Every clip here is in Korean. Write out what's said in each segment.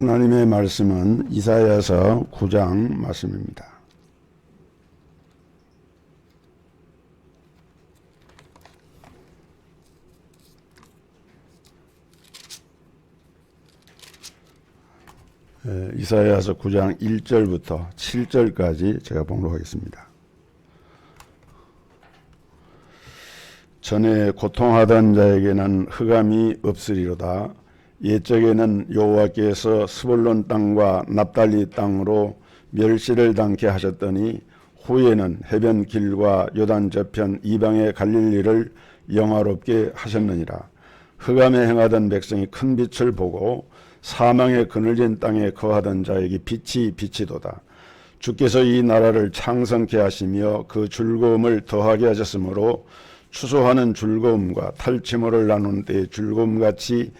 하나님의 말씀은 이사야서 9장 말씀입니다. 이사야서 9장 1절부터 7절까지 제가 봉독하겠습니다. 전에 고통하던 자에게는 흑암이 없으리로다. 옛적에는 여호와께서 스불론 땅과 납달리 땅으로 멸시를 당케 하셨더니 후에는 해변 길과 요단 저편 이방의 갈릴 일을 영화롭게 하셨느니라. 흑암에 행하던 백성이 큰 빛을 보고 사망의 그늘진 땅에 거하던 자에게 빛이 비치도다. 주께서 이 나라를 창성케 하시며 그 즐거움을 더하게 하셨으므로 추수하는 즐거움과 탈취물을 나누는 때의 즐거움같이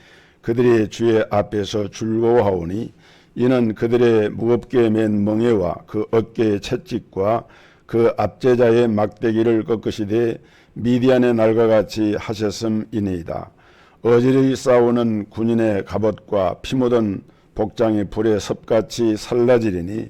그들의 주의 앞에서 즐거워하오니 이는 그들의 무겁게 맨 멍에와 그 어깨의 채찍과 그 압제자의 막대기를 꺾으시되 미디안의 날과 같이 하셨음이니이다. 어지러이 싸우는 군인의 갑옷과 피 묻은 복장이 불에 섭같이 살라지리니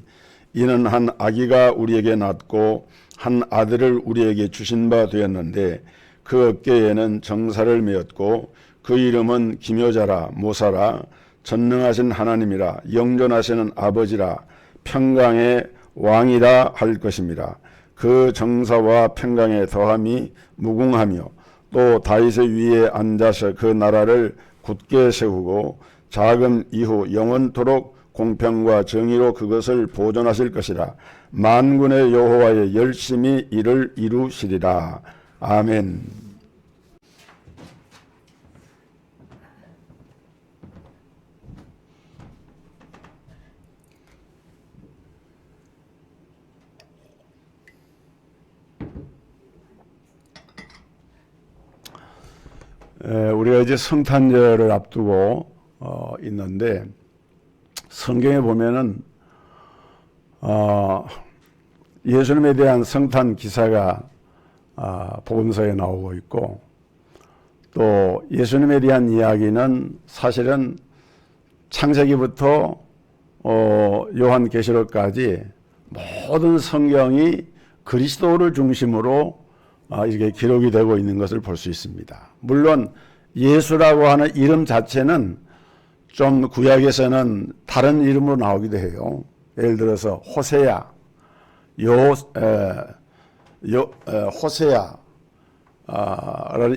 이는 한 아기가 우리에게 낳고 한 아들을 우리에게 주신 바 되었는데 그 어깨에는 정사를 메었고 그 이름은 기묘자라 모사라 전능하신 하나님이라 영존하시는 아버지라 평강의 왕이라 할 것입니다. 그 정사와 평강의 더함이 무궁하며 또 다윗의 위에 앉아서 그 나라를 굳게 세우고 자금 이후 영원토록 공평과 정의로 그것을 보존하실 것이라. 만군의 여호와의 열심히 이를 이루시리라. 아멘. 우리가 이제 성탄절을 앞두고 있는데 성경에 보면은 예수님에 대한 성탄 기사가 복음서에 나오고 있고 또 예수님에 대한 이야기는 사실은 창세기부터 요한계시록까지 모든 성경이 그리스도를 중심으로 이렇게 기록이 되고 있는 것을 볼 수 있습니다. 물론 예수라고 하는 이름 자체는 좀 구약에서는 다른 이름으로 나오기도 해요. 예를 들어서 호세야, 호세야라는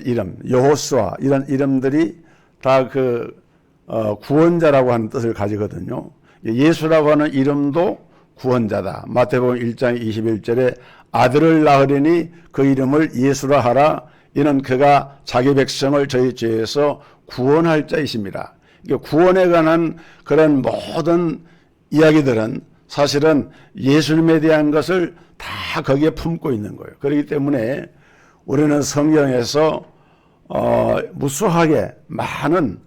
이름, 여호수아 이런 이름들이 다 그 구원자라고 하는 뜻을 가지거든요. 예수라고 하는 이름도 구원자다. 마태복음 1장 21절에 아들을 낳으리니 그 이름을 예수라 하라. 이는 그가 자기 백성을 저희 죄에서 구원할 자이십니다. 구원에 관한 그런 모든 이야기들은 사실은 예수님에 대한 것을 다 거기에 품고 있는 거예요. 그렇기 때문에 우리는 성경에서 무수하게 많은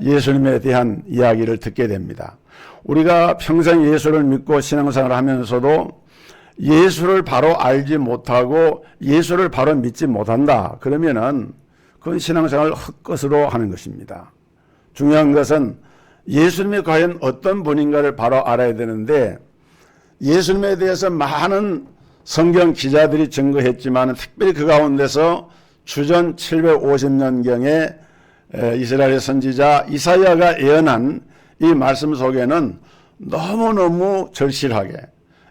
예수님에 대한 이야기를 듣게 됩니다. 우리가 평생 예수를 믿고 신앙생활을 하면서도 예수를 바로 알지 못하고 예수를 바로 믿지 못한다. 그러면은 그건 신앙생활을 헛것으로 하는 것입니다. 중요한 것은 예수님이 과연 어떤 분인가를 바로 알아야 되는데 예수님에 대해서 많은 성경 기자들이 증거했지만 특별히 그 가운데서 주전 750년경에 이스라엘 선지자 이사야가 예언한 이 말씀 속에는 너무너무 절실하게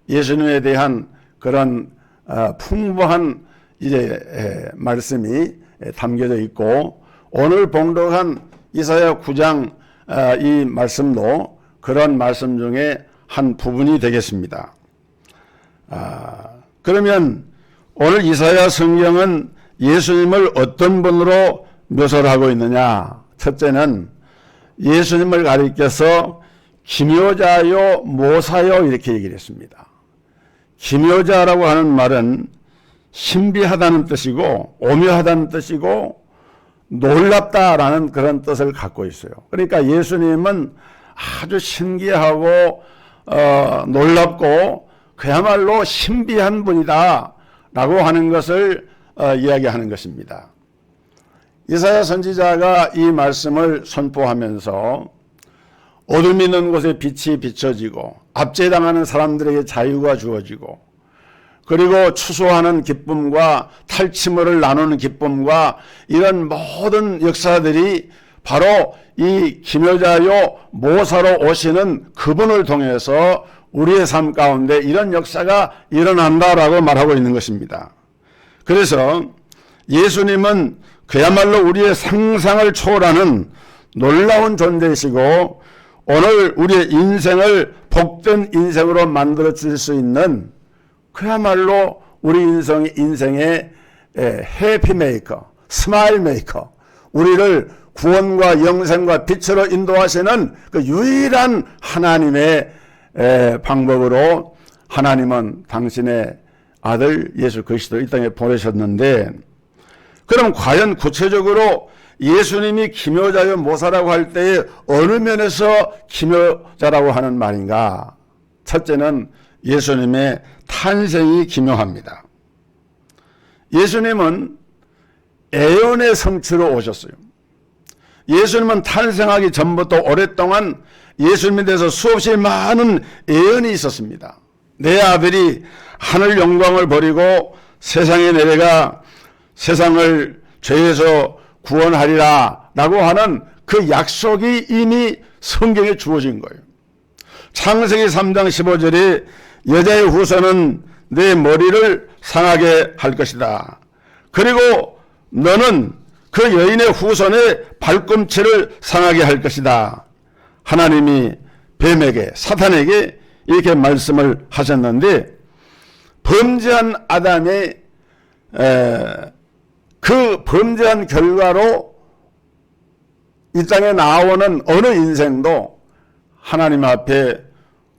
예수님에 대한 그런 풍부한 이제 말씀이 담겨져 있고 오늘 봉독한 이사야 9장 이 말씀도 그런 말씀 중에 한 부분이 되겠습니다. 그러면 오늘 이사야 성경은 예수님을 어떤 분으로 묘사를 하고 있느냐? 첫째는 예수님을 가리켜서 기묘자요 모사요 이렇게 얘기를 했습니다. 기묘자라고 하는 말은 신비하다는 뜻이고 오묘하다는 뜻이고 놀랍다라는 그런 뜻을 갖고 있어요. 그러니까 예수님은 아주 신기하고 놀랍고 그야말로 신비한 분이다 라고 하는 것을 이야기하는 것입니다. 이사야 선지자가 이 말씀을 선포하면서 어둠 있는 곳에 빛이 비춰지고 압제당하는 사람들에게 자유가 주어지고 그리고 추수하는 기쁨과 탈취물을 나누는 기쁨과 이런 모든 역사들이 바로 이 기묘자요 모사로 오시는 그분을 통해서 우리의 삶 가운데 이런 역사가 일어난다라고 말하고 있는 것입니다. 그래서 예수님은 그야말로 우리의 상상을 초월하는 놀라운 존재이시고 오늘 우리의 인생을 복된 인생으로 만들어 주실 수 있는 그야말로 우리 인생의 해피메이커, 스마일 메이커, 우리를 구원과 영생과 빛으로 인도하시는 그 유일한 하나님의 방법으로 하나님은 당신의 아들 예수 그리스도를 이 땅에 보내셨는데, 그럼 과연 구체적으로 예수님이 기묘자요 모사라고 할 때에 어느 면에서 기묘자라고 하는 말인가? 첫째는 예수님의 탄생이 기묘합니다. 예수님은 애연의 성취로 오셨어요. 예수님은 탄생하기 전부터 오랫동안 예수님에 대해서 수없이 많은 예언이 있었습니다. 내 아들이 하늘 영광을 버리고 세상에 내려가 세상을 죄에서 구원하리라 라고 하는 그 약속이 이미 성경에 주어진 거예요. 창세기 3장 15절에 여자의 후손은 내 머리를 상하게 할 것이다. 그리고 너는 그 여인의 후손의 발꿈치를 상하게 할 것이다. 하나님이 뱀에게, 사탄에게 이렇게 말씀을 하셨는데, 범죄한 아담의 그 범죄한 결과로 이 땅에 나오는 어느 인생도 하나님 앞에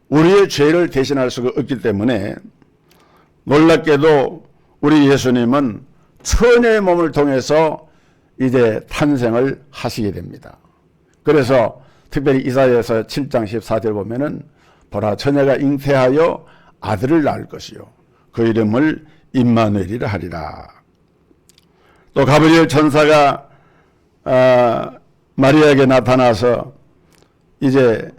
우리의 죄를 대신할 수가 없기 때문에 놀랍게도 우리 예수님은 처녀의 몸을 통해서 이제 탄생을 하시게 됩니다. 그래서 특별히 이사야서 7장 14절 보면은 보라 처녀가 잉태하여 아들을 낳을 것이요 그 이름을 임마누엘이라 하리라. 또 가브리엘 천사가 마리아에게 나타나서 이제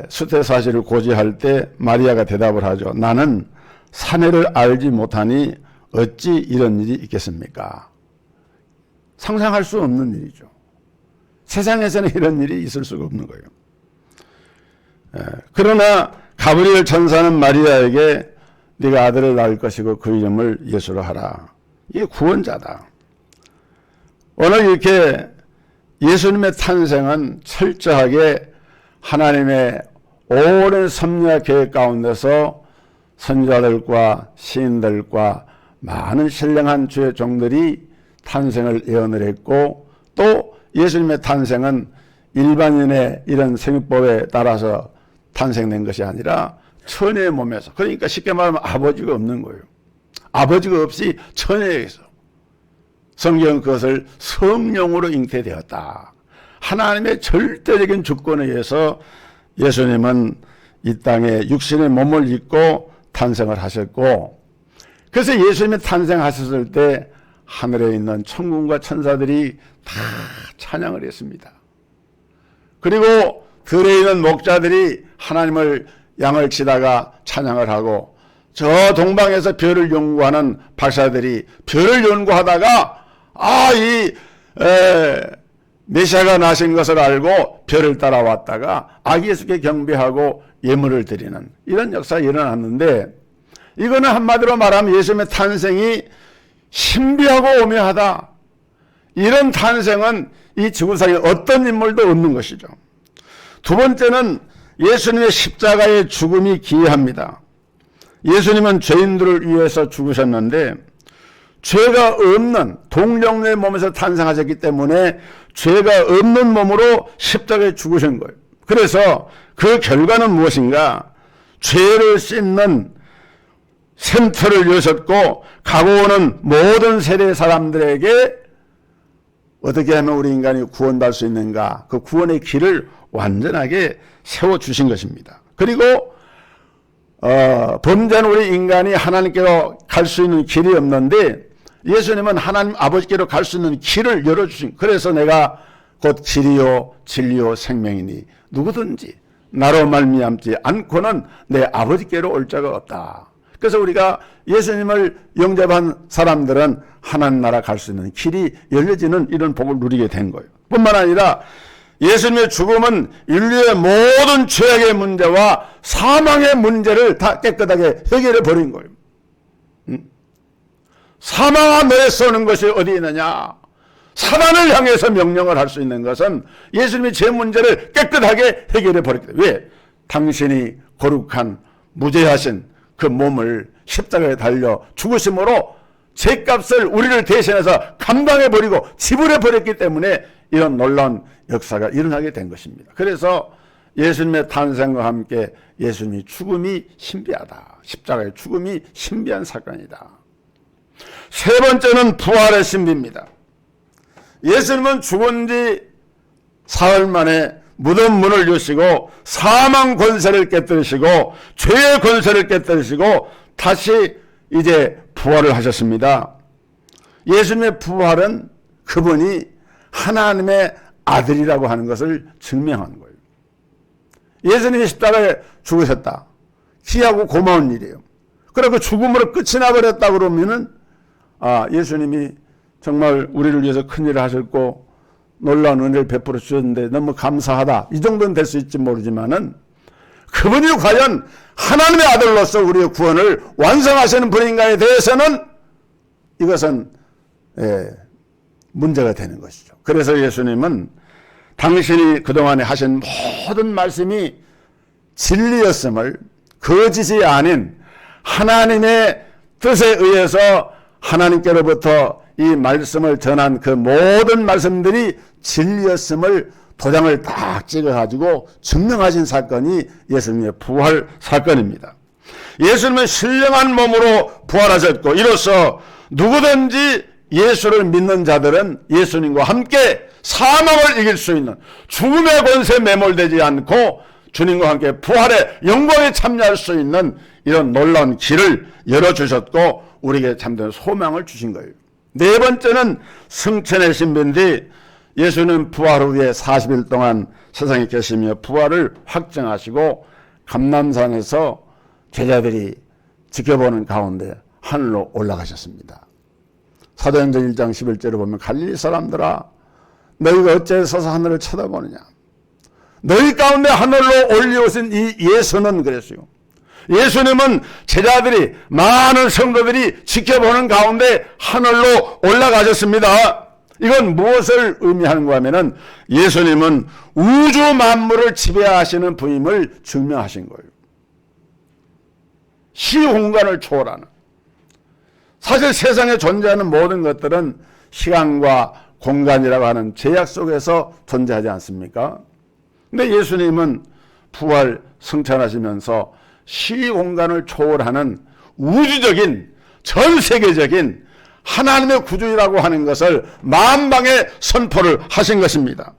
수태 사실을 고지할 때 마리아가 대답을 하죠. 나는 사내를 알지 못하니 어찌 이런 일이 있겠습니까? 상상할 수 없는 일이죠. 세상에서는 이런 일이 있을 수가 없는 거예요. 그러나 가브리엘 천사는 마리아에게 네가 아들을 낳을 것이고 그 이름을 예수로 하라. 이게 구원자다. 오늘 이렇게 예수님의 탄생은 철저하게 하나님의 오랜 섭리와 계획 가운데서 선지자들과 시인들과 많은 신령한 주의 종들이 탄생을 예언을 했고, 또 예수님의 탄생은 일반인의 이런 생육법에 따라서 탄생된 것이 아니라 처녀의 몸에서, 그러니까 쉽게 말하면 아버지가 없는 거예요. 아버지가 없이 처녀에게서. 성경은 그것을 성령으로 잉태되었다. 하나님의 절대적인 주권에 의해서 예수님은 이 땅에 육신의 몸을 입고 탄생을 하셨고, 그래서 예수님이 탄생하셨을 때 하늘에 있는 천군과 천사들이 다 찬양을 했습니다. 그리고 들에 있는 목자들이 하나님을 양을 치다가 찬양을 하고, 저 동방에서 별을 연구하는 박사들이 별을 연구하다가 메시아가 나신 것을 알고 별을 따라왔다가 아기 예수께 경배하고 예물을 드리는 이런 역사가 일어났는데, 이거는 한마디로 말하면 예수님의 탄생이 신비하고 오묘하다. 이런 탄생은 이 지구상에 어떤 인물도 없는 것이죠. 두 번째는 예수님의 십자가의 죽음이 기이합니다. 예수님은 죄인들을 위해서 죽으셨는데, 죄가 없는 동정녀의 몸에서 탄생하셨기 때문에 죄가 없는 몸으로 십자가에 죽으신 거예요. 그래서 그 결과는 무엇인가? 죄를 씻는 샘터를 여셨고, 가고 오는 모든 세대의 사람들에게 어떻게 하면 우리 인간이 구원받을 수 있는가? 그 구원의 길을 완전하게 세워주신 것입니다. 그리고 범죄한 우리 인간이 하나님께로 갈 수 있는 길이 없는데, 예수님은 하나님 아버지께로 갈 수 있는 길을 열어주신, 그래서 내가 곧 길이요 진리요 생명이니 누구든지 나로 말미암지 않고는 내 아버지께로 올 자가 없다. 그래서 우리가 예수님을 영접한 사람들은 하나님 나라 갈 수 있는 길이 열려지는 이런 복을 누리게 된 거예요. 뿐만 아니라 예수님의 죽음은 인류의 모든 죄악의 문제와 사망의 문제를 다 깨끗하게 해결해 버린 거예요. 사망아 너의 쏘는 것이 어디 있느냐? 사단을 향해서 명령을 할 수 있는 것은 예수님이 죄 문제를 깨끗하게 해결해 버렸기 때문에. 왜? 당신이 거룩한 무죄하신 그 몸을 십자가에 달려 죽으심으로 죄값을 우리를 대신해서 감당해 버리고 지불해 버렸기 때문에 이런 놀라운 역사가 일어나게 된 것입니다. 그래서 예수님의 탄생과 함께 예수님의 죽음이 신비하다. 십자가의 죽음이 신비한 사건이다. 세 번째는 부활의 신비입니다. 예수님은 죽은 지 사흘 만에 무덤 문을 여시고 사망 권세를 깨뜨리시고 죄의 권세를 깨뜨리시고 다시 이제 부활을 하셨습니다. 예수님의 부활은 그분이 하나님의 아들이라고 하는 것을 증명한 거예요. 예수님이 십자가에 죽으셨다. 귀하고 고마운 일이에요. 그리고 그 죽음으로 끝이 나버렸다 그러면은 예수님이 정말 우리를 위해서 큰일을 하셨고 놀라운 은혜를 베풀어 주셨는데 너무 감사하다. 이 정도는 될 수 있지 모르지만은 그분이 과연 하나님의 아들로서 우리의 구원을 완성하시는 분인가에 대해서는 이것은 문제가 되는 것이죠. 그래서 예수님은 당신이 그동안에 하신 모든 말씀이 진리였음을 거짓이 아닌 하나님의 뜻에 의해서 하나님께로부터 이 말씀을 전한 그 모든 말씀들이 진리였음을 도장을 딱 찍어가지고 증명하신 사건이 예수님의 부활 사건입니다. 예수님은 신령한 몸으로 부활하셨고 이로써 누구든지 예수를 믿는 자들은 예수님과 함께 사망을 이길 수 있는 죽음의 권세에 매몰되지 않고 주님과 함께 부활의 영광에 참여할 수 있는 이런 놀라운 길을 열어주셨고 우리에게 참된 소망을 주신 거예요. 네 번째는 승천의 신비인데 예수는 부활 후에 40일 동안 세상에 계시며 부활을 확정하시고 감람산에서 제자들이 지켜보는 가운데 하늘로 올라가셨습니다. 사도행전 1장 11절을 보면 갈릴리 사람들아 너희가 어째 서서 하늘을 쳐다보느냐. 너희 가운데 하늘로 올려오신 이 예수는 그랬어요. 예수님은 제자들이 많은 성도들이 지켜보는 가운데 하늘로 올라가셨습니다. 이건 무엇을 의미하는가 하면은 예수님은 우주 만물을 지배하시는 분임을 증명하신 거예요. 시공간을 초월하는. 사실 세상에 존재하는 모든 것들은 시간과 공간이라고 하는 제약 속에서 존재하지 않습니까? 근데 예수님은 부활 승천하시면서 시공간을 초월하는 우주적인 전 세계적인 하나님의 구주라고 하는 것을 만방에 선포를 하신 것입니다.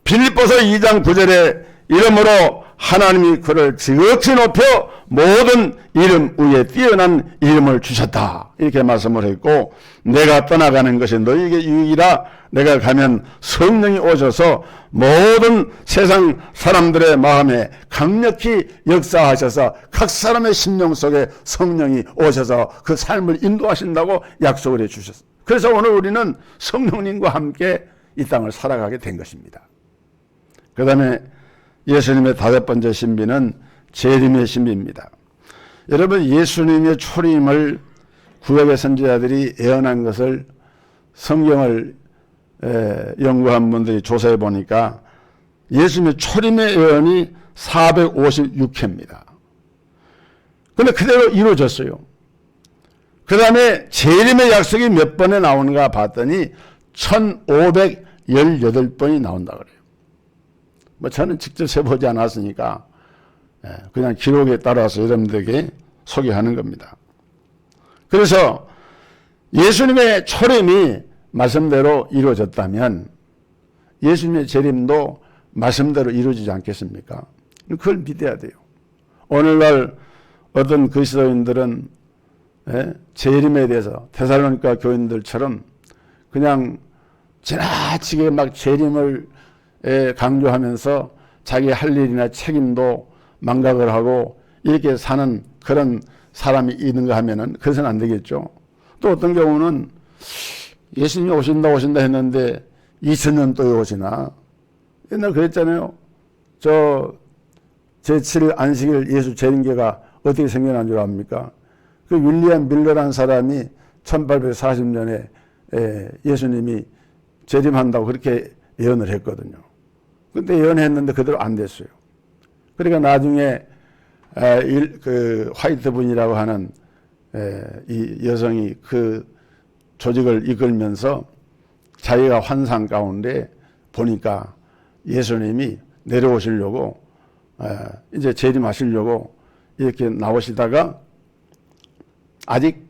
빌립보서 2장 9절에 이름으로 하나님이 그를 지극히 높여 모든 이름 위에 뛰어난 이름을 주셨다. 이렇게 말씀을 했고 내가 떠나가는 것이 너희에게 유익이라 내가 가면 성령이 오셔서 모든 세상 사람들의 마음에 강력히 역사하셔서 각 사람의 심령 속에 성령이 오셔서 그 삶을 인도하신다고 약속을 해 주셨습니다. 그래서 오늘 우리는 성령님과 함께 이 땅을 살아가게 된 것입니다. 그 다음에 예수님의 다섯 번째 신비는 재림의 신비입니다. 여러분 예수님의 초림을 구약의 선지자들이 예언한 것을 성경을 연구한 분들이 조사해 보니까 예수님의 초림의 예언이 456회입니다. 그런데 그대로 이루어졌어요. 그 다음에 재림의 약속이 몇 번에 나오는가 봤더니 1518번이 나온다 그래요. 뭐 저는 직접 세보지 않았으니까 그냥 기록에 따라서 여러분들에게 소개하는 겁니다. 그래서 예수님의 초림이 말씀대로 이루어졌다면 예수님의 재림도 말씀대로 이루어지지 않겠습니까? 그걸 믿어야 돼요. 오늘날 어떤 그리스도인들은 재림에 대해서 데살로니가 교인들처럼 그냥 지나치게 막 재림을 강조하면서 자기 할 일이나 책임도 망각을 하고 이렇게 사는 그런 사람이 있는가 하면은 그것은 안 되겠죠. 또 어떤 경우는 예수님이 오신다 했는데 2000년 또 오시나. 옛날 그랬잖아요. 제7일 안식일 예수 재림계가 어떻게 생겨난 줄 압니까? 그 윌리엄 밀러라는 사람이 1840년에 예수님이 재림한다고 그렇게 예언을 했거든요. 근데 예언했는데 그대로 안 됐어요. 그러니까 나중에 그 화이트 분이라고 하는 이 여성이 그 조직을 이끌면서 자기가 환상 가운데 보니까 예수님이 내려오시려고 이제 재림하시려고 이렇게 나오시다가 아직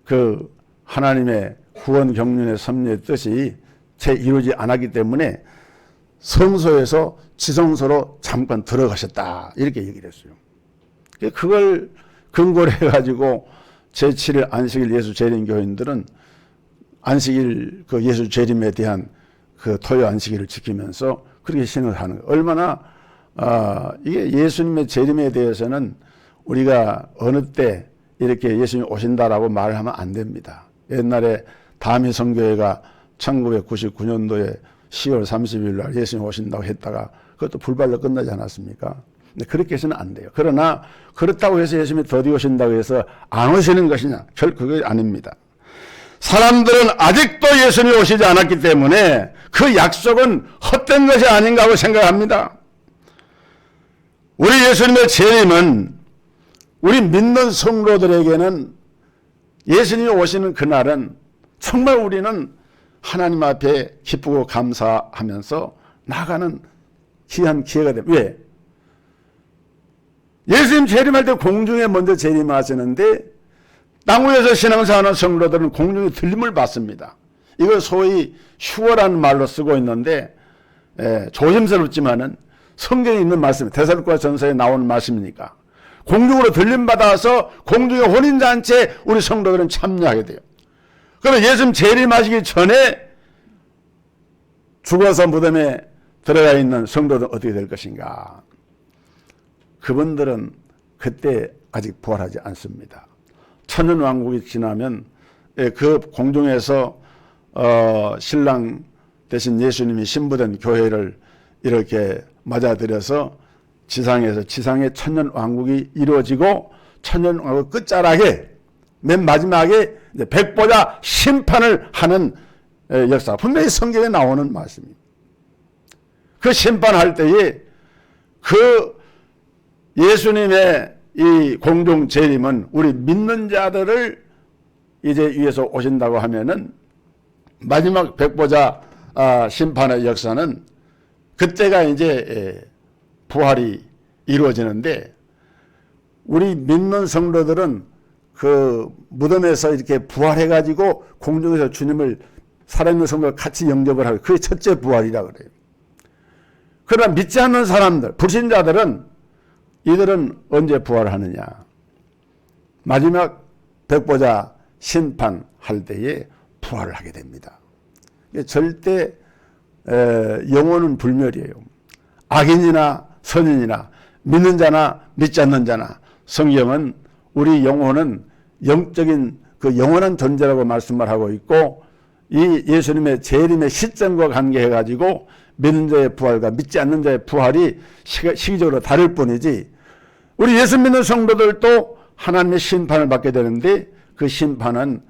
그 하나님의 구원 경륜의 섭리의 뜻이 채 이루지 않았기 때문에 성소에서 지성소로 잠깐 들어가셨다 이렇게 얘기를 했어요. 그걸 근거로 해가지고 제7일 안식일 예수 재림 교인들은 안식일 그 예수 재림에 대한 그 토요 안식일을 지키면서 그렇게 신을 하는 거예요. 얼마나 이게 예수님의 재림에 대해서는 우리가 어느 때 이렇게 예수님이 오신다라고 말을 하면 안 됩니다. 옛날에 다미 선교회가 1999년도에 10월 30일 날 예수님이 오신다고 했다가 그것도 불발로 끝나지 않았습니까? 근데 그렇게 해서는 안 돼요. 그러나 그렇다고 해서 예수님이 더디 오신다고 해서 안 오시는 것이냐? 결코 그게 아닙니다. 사람들은 아직도 예수님이 오시지 않았기 때문에 그 약속은 헛된 것이 아닌가 하고 생각합니다. 우리 예수님의 재림은 우리 믿는 성도들에게는 예수님이 오시는 그날은 정말 우리는 하나님 앞에 기쁘고 감사하면서 나가는 귀한 기회가 됩니다. 왜? 예수님 재림할 때 공중에 먼저 재림하시는데 땅 위에서 신앙생활하는 성도들은 공중에 들림을 받습니다. 이걸 소위 휴거라는 말로 쓰고 있는데 조심스럽지만은 성경에 있는 말씀, 데살로니가 전서에 나오는 말씀이니까 공중으로 들림받아서 공중의 혼인잔치에 우리 성도들은 참여하게 돼요. 그러면 예수님 재림하시기 전에 죽어서 무덤에 들어가 있는 성도들은 어떻게 될 것인가? 그분들은 그때 아직 부활하지 않습니다. 천년왕국이 지나면 그 공중에서 신랑 대신 예수님이 신부된 교회를 이렇게 맞아들여서 지상의 천년왕국이 이루어지고 천년왕국 끝자락에 맨 마지막에 이제 백보자 심판을 하는 역사, 분명히 성경에 나오는 말씀입니다. 그 심판할 때에 그 예수님의 이 공중 재림은 우리 믿는 자들을 이제 위에서 오신다고 하면은 마지막 백보자 심판의 역사는 그때가 이제 부활이 이루어지는데 우리 믿는 성도들은 그 무덤에서 이렇게 부활해가지고 공중에서 주님을 살아있는 성도와 같이 영접을 하고 그게 첫째 부활이라고 그래요. 그러나 믿지 않는 사람들, 불신자들은 이들은 언제 부활하느냐? 마지막 백보자 심판할 때에 부활을 하게 됩니다. 절대 영혼은 불멸이에요. 악인이나 선인이나 믿는 자나 믿지 않는 자나 성경은 우리 영혼은 영적인 그 영원한 존재라고 말씀을 하고 있고 이 예수님의 재림의 시점과 관계해가지고 믿는 자의 부활과 믿지 않는 자의 부활이 시기적으로 다를 뿐이지 우리 예수 믿는 성도들도 하나님의 심판을 받게 되는데 그 심판은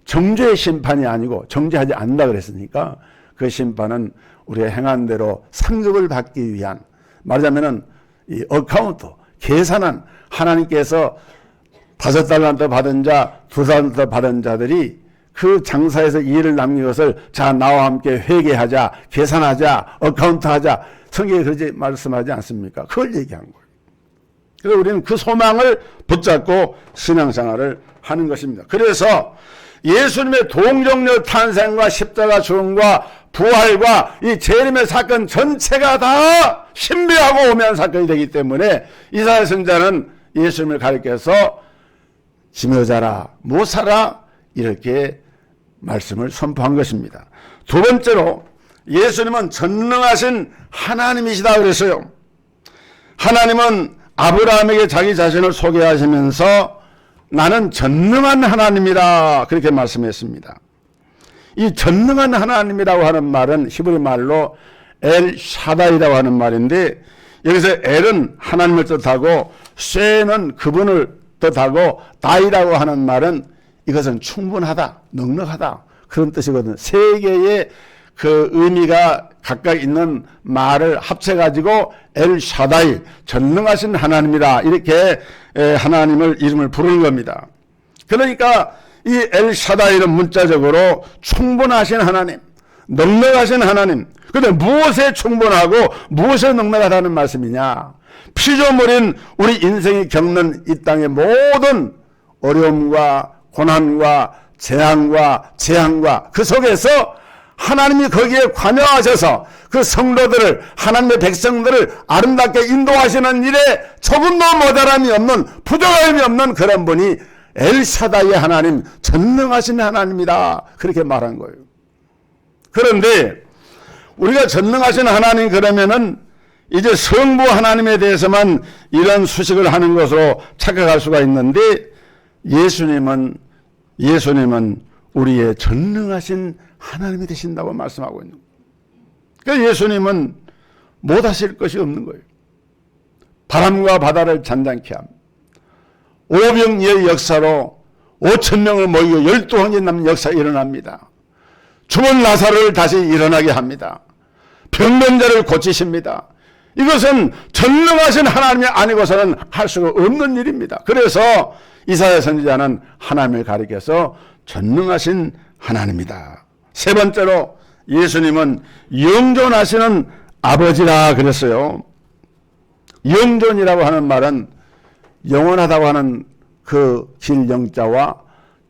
정죄의 심판이 아니고 정죄하지 않는다 그랬으니까 그 심판은 우리가 행한 대로 상급을 받기 위한 말하자면은 이 어카운트 계산한 하나님께서 5달란트 받은 자, 2달란트 받은 자들이 그 장사에서 이해를 남긴 것을 자 나와 함께 회개하자, 계산하자, 어카운트하자 성경에 그렇게 말씀하지 않습니까? 그걸 얘기한 거예요. 그래서 우리는 그 소망을 붙잡고 신앙생활을 하는 것입니다. 그래서 예수님의 동정녀 탄생과 십자가 죽음과 부활과 이 재림의 사건 전체가 다 신비하고 오묘한 사건이 되기 때문에 이사야 선지자는 예수님을 가리켜서 지묘자라 무사라 이렇게 말씀을 선포한 것입니다. 두 번째로 예수님은 전능하신 하나님이시다 그랬어요. 하나님은 아브라함에게 자기 자신을 소개하시면서 나는 전능한 하나님이다 그렇게 말씀했습니다. 이 전능한 하나님이라고 하는 말은 히브리 말로 엘 샤다이라고 하는 말인데, 여기서 엘은 하나님을 뜻하고 쉐는 그분을 뜻하고 다이라고 하는 말은 이것은 충분하다, 넉넉하다 그런 뜻이거든요. 세 개의 그 의미가 각각 있는 말을 합쳐가지고 엘 샤다이, 전능하신 하나님이다 이렇게 하나님을 이름을 부르는 겁니다. 그러니까 이 엘 샤다이는 문자적으로 충분하신 하나님, 넉넉하신 하나님. 그런데 무엇에 충분하고 무엇에 넉넉하다는 말씀이냐? 피조물인 우리 인생이 겪는 이 땅의 모든 어려움과 고난과 재앙과 재앙과 그 속에서 하나님이 거기에 관여하셔서 그 성도들을, 하나님의 백성들을 아름답게 인도하시는 일에 조금도 모자람이 없는, 부족함이 없는 그런 분이 엘샤다이의 하나님, 전능하신 하나님이다 그렇게 말한 거예요. 그런데 우리가 전능하신 하나님 그러면은 이제 성부 하나님에 대해서만 이런 수식을 하는 것으로 착각할 수가 있는데, 예수님은 우리의 전능하신 하나님이 되신다고 말씀하고 있는 거예요. 그러니까 예수님은 못하실 것이 없는 거예요. 바람과 바다를 잔잔케 함, 오병이의 역사로 5,000명을 모이고 12황제 남는 역사가 일어납니다. 죽은 나사로를 다시 일어나게 합니다. 병변자를 고치십니다. 이것은 전능하신 하나님이 아니고서는 할 수가 없는 일입니다. 그래서 이사야 선지자는 하나님을 가리켜서 전능하신 하나님이다. 세 번째로 예수님은 영존하시는 아버지라 그랬어요. 영존이라고 하는 말은 영원하다고 하는 그 길 영자와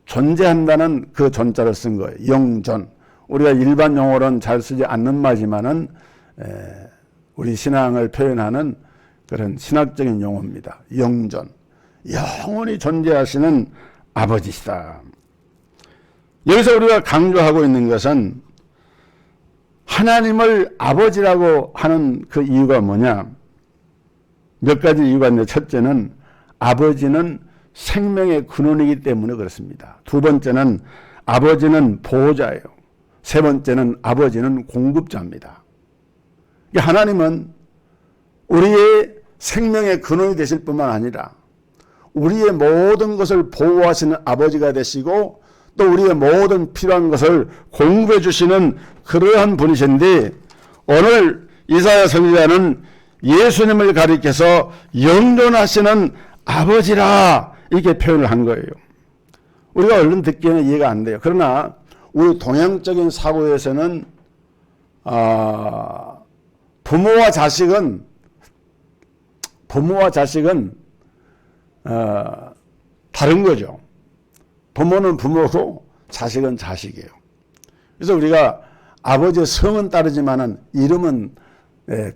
존재한다는 그 존자를 쓴 거예요. 영존. 우리가 일반 용어로는 잘 쓰지 않는 말이지만은 우리 신앙을 표현하는 그런 신학적인 용어입니다. 영존. 영원히 존재하시는 아버지시다. 여기서 우리가 강조하고 있는 것은 하나님을 아버지라고 하는 그 이유가 뭐냐? 몇 가지 이유가 있는데, 첫째는 아버지는 생명의 근원이기 때문에 그렇습니다. 두 번째는 아버지는 보호자예요. 세 번째는 아버지는 공급자입니다. 하나님은 우리의 생명의 근원이 되실 뿐만 아니라 우리의 모든 것을 보호하시는 아버지가 되시고 또 우리의 모든 필요한 것을 공급해 주시는 그러한 분이신데, 오늘 이사야 선지자는 예수님을 가리켜서 영존하시는 아버지라 이렇게 표현을 한 거예요. 우리가 얼른 듣기에는 이해가 안 돼요. 그러나 우리 동양적인 사고에서는 부모와 자식은 다른 거죠. 부모는 부모고 자식은 자식이에요. 그래서 우리가 아버지의 성은 따르지만은 이름은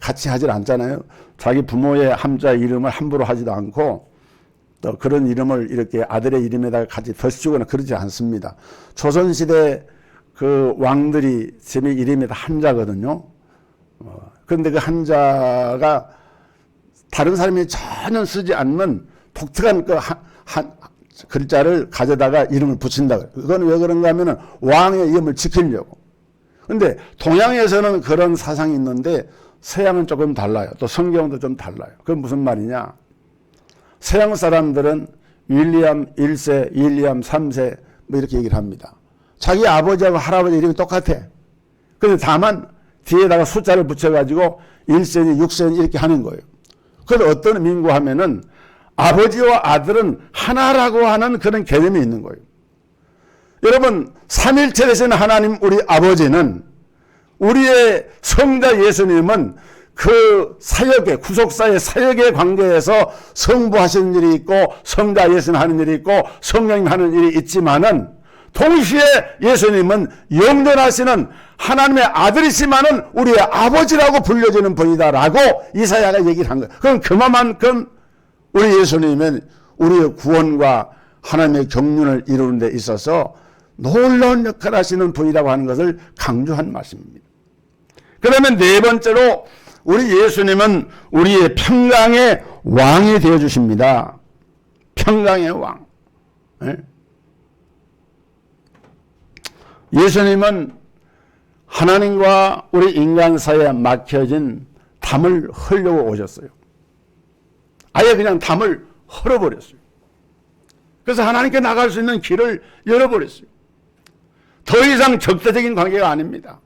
같이 하질 않잖아요. 자기 부모의 함자 이름을 함부로 하지도 않고 또 그런 이름을 이렇게 아들의 이름에다가 같이 덧씌우거나 그러지 않습니다. 조선시대 그 왕들이 제 이름이 다 한자거든요. 그런데 그 한자가 다른 사람이 전혀 쓰지 않는 독특한 그 글자를 가져다가 이름을 붙인다. 그건 왜 그런가 하면은 왕의 이름을 지키려고. 근데 동양에서는 그런 사상이 있는데 서양은 조금 달라요. 또 성경도 좀 달라요. 그건 무슨 말이냐? 서양 사람들은 윌리엄 1세, 윌리엄 3세 뭐 이렇게 얘기를 합니다. 자기 아버지하고 할아버지 이름이 똑같아. 그런데 다만 뒤에다가 숫자를 붙여가지고 1세니 6세니 이렇게 하는 거예요. 그래서 어떤 의미인가 하면은 아버지와 아들은 하나라고 하는 그런 개념이 있는 거예요. 여러분, 삼일체 되신 하나님 우리 아버지는, 우리의 성자 예수님은 그 사역의, 구속사의 사역의 관계에서 성부하시는 일이 있고 성자 예수님 하는 일이 있고 성령님 하는 일이 있지만은 동시에 예수님은 영존하시는 하나님의 아들이시만은 우리의 아버지라고 불려지는 분이다라고 이사야가 얘기를 한 거예요. 그럼 그만큼 우리 예수님은 우리의 구원과 하나님의 경륜을 이루는 데 있어서 놀라운 역할을 하시는 분이라고 하는 것을 강조한 말씀입니다. 그러면 네 번째로 우리 예수님은 우리의 평강의 왕이 되어주십니다. 평강의 왕. 예수님은 하나님과 우리 인간 사이에 막혀진 담을 헐려고 오셨어요. 아예 그냥 담을 헐어버렸어요. 그래서 하나님께 나갈 수 있는 길을 열어버렸어요. 더 이상 적대적인 관계가 아닙니다.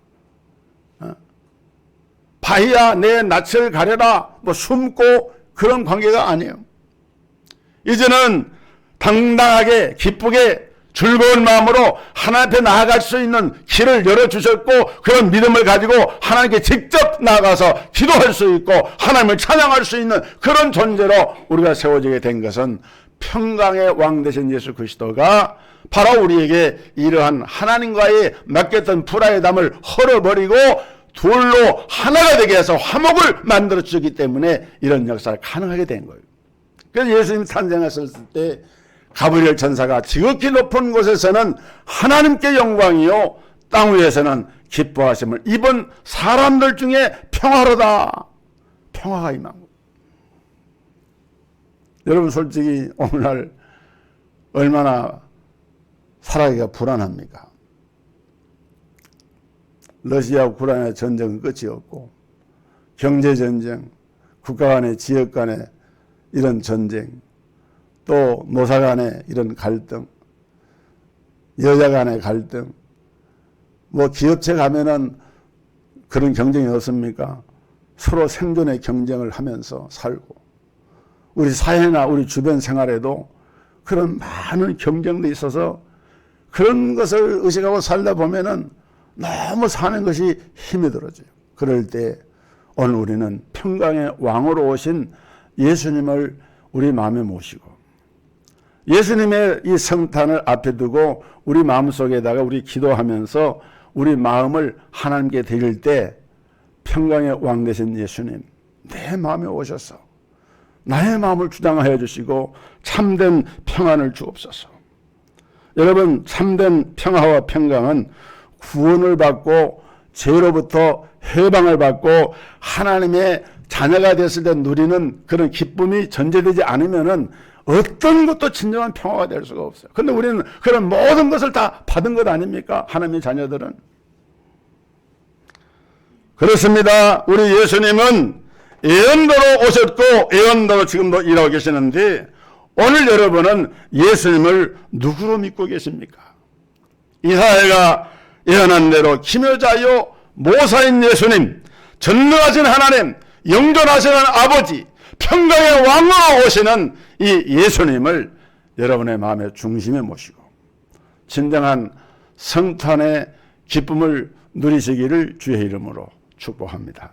바위야 내 낯을 가려라 뭐 숨고 그런 관계가 아니에요. 이제는 당당하게 기쁘게 즐거운 마음으로 하나님 앞에 나아갈 수 있는 길을 열어주셨고, 그런 믿음을 가지고 하나님께 직접 나아가서 기도할 수 있고 하나님을 찬양할 수 있는 그런 존재로 우리가 세워지게 된 것은 평강의 왕 되신 예수 그리스도가 바로 우리에게 이러한 하나님과의 맡겼던 불화의 담을 헐어버리고 둘로 하나가 되게 해서 화목을 만들어 주셨기 때문에 이런 역사가 가능하게 된 거예요. 그래서 예수님 탄생하셨을 때 가브리엘 천사가 지극히 높은 곳에서는 하나님께 영광이요 땅 위에서는 기뻐하심을 입은 사람들 중에 평화로다. 평화가 임한 거예요. 여러분 솔직히 오늘날 얼마나 살아가기가 불안합니까? 러시아 우크라이나 전쟁은 끝이 없고 경제전쟁, 국가 간의 지역 간의 이런 전쟁, 또 노사 간의 이런 갈등, 여자 간의 갈등, 뭐 기업체 가면은 그런 경쟁이 없습니까? 서로 생존의 경쟁을 하면서 살고, 우리 사회나 우리 주변 생활에도 그런 많은 경쟁도 있어서 그런 것을 의식하고 살다 보면은 너무 사는 것이 힘이 들어져요. 그럴 때 오늘 우리는 평강의 왕으로 오신 예수님을 우리 마음에 모시고 예수님의 이 성탄을 앞에 두고 우리 마음속에다가 우리 기도하면서 우리 마음을 하나님께 드릴 때 평강의 왕 되신 예수님 내 마음에 오셔서 나의 마음을 주장하여 주시고 참된 평안을 주옵소서. 여러분 참된 평화와 평강은 구원을 받고 죄로부터 해방을 받고 하나님의 자녀가 됐을 때 누리는 그런 기쁨이 전제되지 않으면은 어떤 것도 진정한 평화가 될 수가 없어요. 그런데 우리는 그런 모든 것을 다 받은 것 아닙니까? 하나님의 자녀들은. 그렇습니다. 우리 예수님은 예언도로 오셨고 예언도로 지금도 일하고 계시는데 오늘 여러분은 예수님을 누구로 믿고 계십니까? 이사야가 예언한 대로 기묘자요 모사인 예수님, 전능하신 하나님, 영존하시는 아버지, 평강의 왕으로 오시는 이 예수님을 여러분의 마음의 중심에 모시고 진정한 성탄의 기쁨을 누리시기를 주의 이름으로 축복합니다.